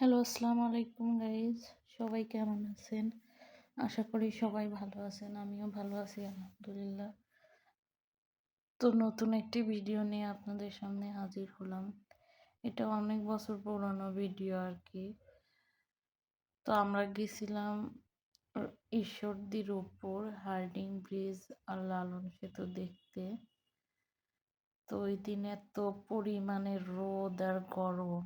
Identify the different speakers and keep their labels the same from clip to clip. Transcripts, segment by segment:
Speaker 1: Hello, আসসালামু আলাইকুম guys. সবাই কেমন আছেন? আশা করি সবাই ভালো আছেন। আমিও ভালো আছি আলহামদুলিল্লাহ। তো নতুন একটি ভিডিও নিয়ে আপনাদের সামনে হাজির হলাম। এটা অনেক বছর পুরনো ভিডিও আর কি। তো আমরা গেছিলাম ঈশ্বরদীর উপর হার্ডিং ব্রিজ আর লালন সেতু দেখতে। তো ওই দিন এত পরিমাণে রোদ আর গরম,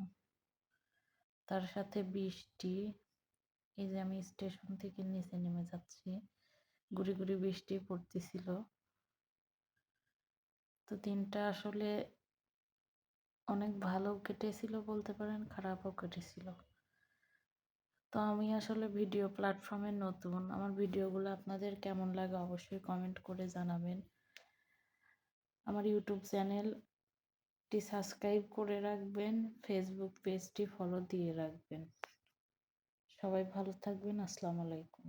Speaker 1: তার সাথে বৃষ্টি। এই যে আমি স্টেশন থেকে নিচে নেমে যাচ্ছি, গুড়ি গুড়ি বৃষ্টি পড়তেছিল। তো দিনটা আসলে অনেক ভালো কেটেছিল বলতে পারেন, খারাপও কেটেছিল। তো আমি আসলে ভিডিও প্ল্যাটফর্মে নতুন, আমার ভিডিওগুলো আপনাদের কেমন লাগে অবশ্যই কমেন্ট করে জানাবেন। আমার ইউটিউব চ্যানেলটি সাবস্ক্রাইব করে রাখবেন, ফেসবুক পেজটি ফলো দিয়ে রাখবেন। সবাই ভালো থাকবেন। আসসালামু আলাইকুম।